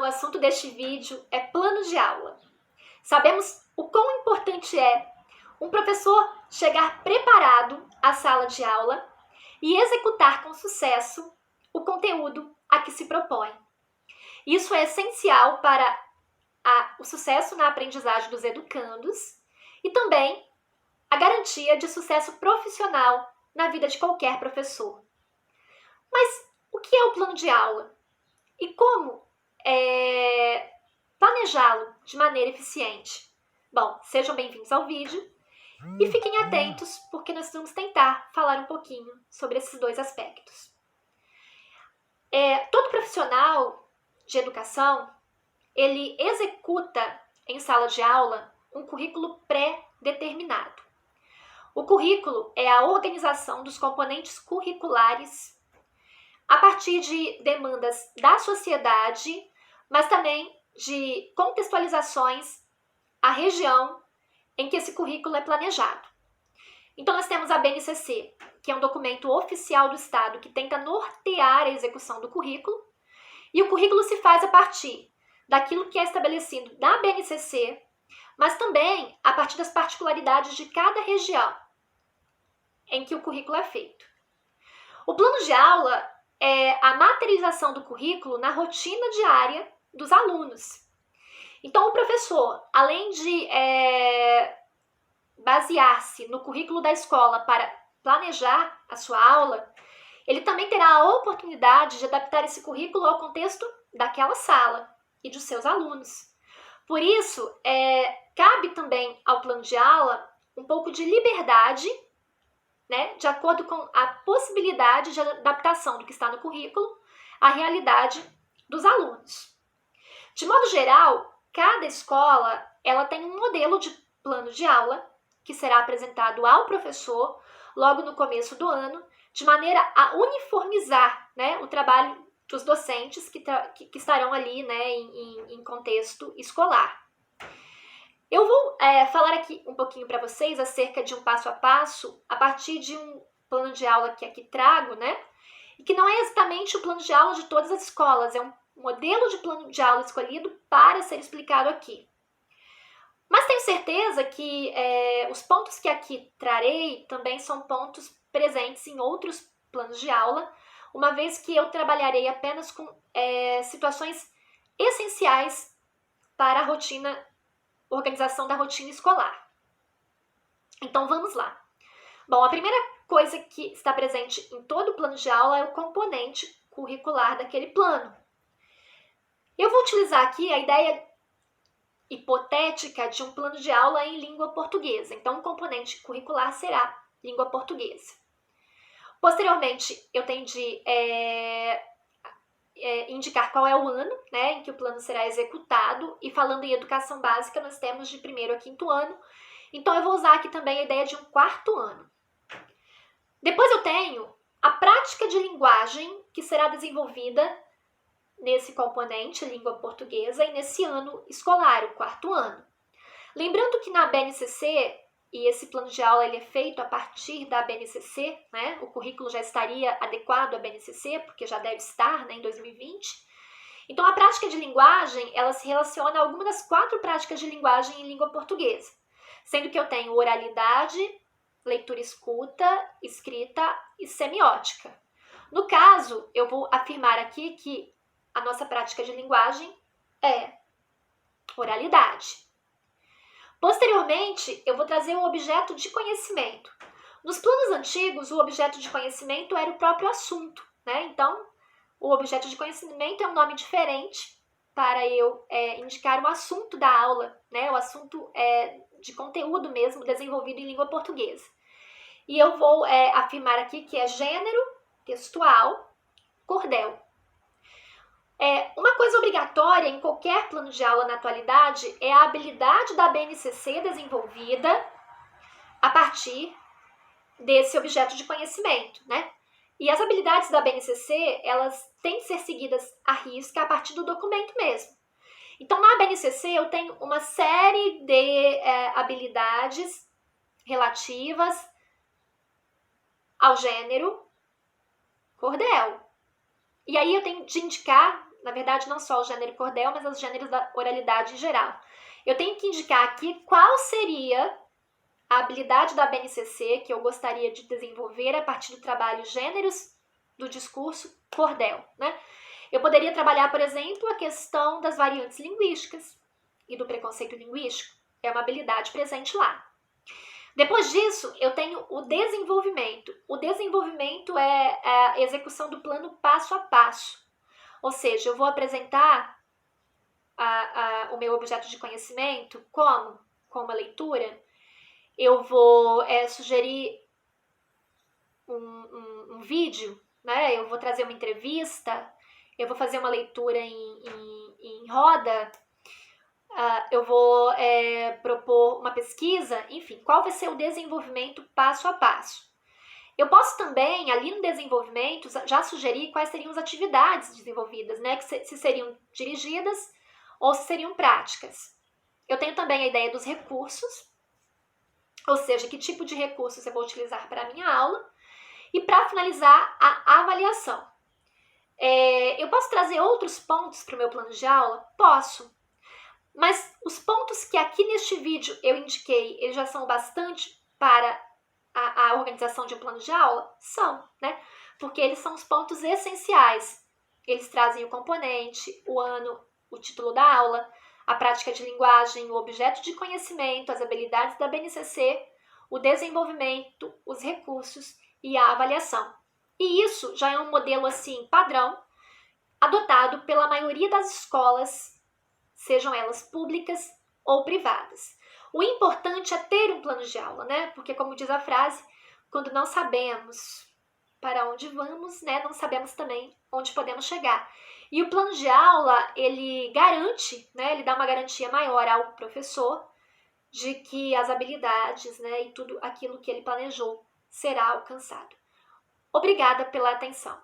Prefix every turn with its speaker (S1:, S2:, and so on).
S1: assunto deste vídeo é plano de aula. Sabemos o quão importante é um professor chegar preparado à sala de aula e executar com sucesso o conteúdo a que se propõe. Isso é essencial para o sucesso na aprendizagem dos educandos e também a garantia de sucesso profissional na vida de qualquer professor. Mas o que é o plano de aula? E como planejá-lo de maneira eficiente? Bom, sejam bem-vindos ao vídeo e fiquem atentos porque nós vamos tentar falar um pouquinho sobre esses dois aspectos. Todo profissional de educação, ele executa em sala de aula um currículo pré-determinado. O currículo é a organização dos componentes curriculares a partir de demandas da sociedade, mas também de contextualizações à região em que esse currículo é planejado. Então nós temos a BNCC, que é um documento oficial do Estado que tenta nortear a execução do currículo, e o currículo se faz a partir daquilo que é estabelecido na BNCC, mas também a partir das particularidades de cada região em que o currículo é feito. O plano de aula é a materialização do currículo na rotina diária dos alunos. Então, o professor, além de basear-se no currículo da escola para planejar a sua aula, ele também terá a oportunidade de adaptar esse currículo ao contexto daquela sala e dos seus alunos. Por isso, cabe também ao plano de aula um pouco de liberdade, de acordo com a possibilidade de adaptação do que está no currículo à realidade dos alunos. De modo geral, cada escola ela tem um modelo de plano de aula que será apresentado ao professor logo no começo do ano, de maneira a uniformizar o trabalho dos docentes que estarão ali em contexto escolar. Eu vou falar aqui um pouquinho para vocês acerca de um passo a passo a partir de um plano de aula que aqui trago, e que não é exatamente o plano de aula de todas as escolas, é um modelo de plano de aula escolhido para ser explicado aqui. Mas tenho certeza que os pontos que aqui trarei também são pontos presentes em outros planos de aula, uma vez que eu trabalharei apenas com situações essenciais para a organização da rotina escolar. Então vamos lá. Bom, a primeira coisa que está presente em todo o plano de aula é o componente curricular daquele plano. Eu vou utilizar aqui a ideia hipotética de um plano de aula em língua portuguesa. Então, o componente curricular será língua portuguesa. Posteriormente, eu tenho de indicar qual é o ano em que o plano será executado, e falando em educação básica, nós temos de 1º a 5º ano, então eu vou usar aqui também a ideia de um 4º ano. Depois eu tenho a prática de linguagem, que será desenvolvida nesse componente, língua portuguesa, e nesse ano escolar, o 4º ano. Lembrando que na BNCC, e esse plano de aula ele é feito a partir da BNCC, o currículo já estaria adequado à BNCC, porque já deve estar em 2020. Então, a prática de linguagem, ela se relaciona a alguma das 4 práticas de linguagem em língua portuguesa, sendo que eu tenho oralidade, leitura e escuta, escrita e semiótica. No caso, eu vou afirmar aqui que a nossa prática de linguagem é oralidade. Posteriormente, eu vou trazer o objeto de conhecimento. Nos planos antigos, o objeto de conhecimento era o próprio assunto, Então, o objeto de conhecimento é um nome diferente para eu indicar o assunto da aula, O assunto de conteúdo mesmo desenvolvido em língua portuguesa. E eu vou afirmar aqui que é gênero, textual, cordel. Uma coisa obrigatória em qualquer plano de aula na atualidade é a habilidade da BNCC desenvolvida a partir desse objeto de conhecimento, E as habilidades da BNCC, elas têm que ser seguidas à risca a partir do documento mesmo. Então, na BNCC, eu tenho uma série de habilidades relativas ao gênero cordel. E aí eu tenho de indicar na verdade não só o gênero cordel, mas os gêneros da oralidade em geral. Eu tenho que indicar aqui qual seria a habilidade da BNCC que eu gostaria de desenvolver a partir do trabalho Gêneros do Discurso Cordel, né? Eu poderia trabalhar, por exemplo, a questão das variantes linguísticas e do preconceito linguístico. É uma habilidade presente lá. Depois disso, eu tenho o desenvolvimento. O desenvolvimento é a execução do plano passo a passo. Ou seja, eu vou apresentar o meu objeto de conhecimento como? Com uma leitura. Eu vou sugerir um vídeo, né? Eu vou trazer uma entrevista, eu vou fazer uma leitura em roda, eu vou propor uma pesquisa, enfim, qual vai ser o desenvolvimento passo a passo. Eu posso também, ali no desenvolvimento, já sugerir quais seriam as atividades desenvolvidas, né? Que se seriam dirigidas ou se seriam práticas. Eu tenho também a ideia dos recursos, ou seja, que tipo de recursos eu vou utilizar para a minha aula. E para finalizar, a avaliação. Eu posso trazer outros pontos para o meu plano de aula? Posso. Mas os pontos que aqui neste vídeo eu indiquei, eles já são bastante para a organização de um plano de aula? São, né? Porque eles são os pontos essenciais. Eles trazem o componente, o ano, o título da aula, a prática de linguagem, o objeto de conhecimento, as habilidades da BNCC, o desenvolvimento, os recursos e a avaliação. E isso já é um modelo assim padrão, adotado pela maioria das escolas, sejam elas públicas ou privadas. O importante é ter um plano de aula, né? Porque, como diz a frase, quando não sabemos para onde vamos, né, não sabemos também onde podemos chegar. E o plano de aula, ele garante, né, ele dá uma garantia maior ao professor de que as habilidades, né, e tudo aquilo que ele planejou será alcançado. Obrigada pela atenção.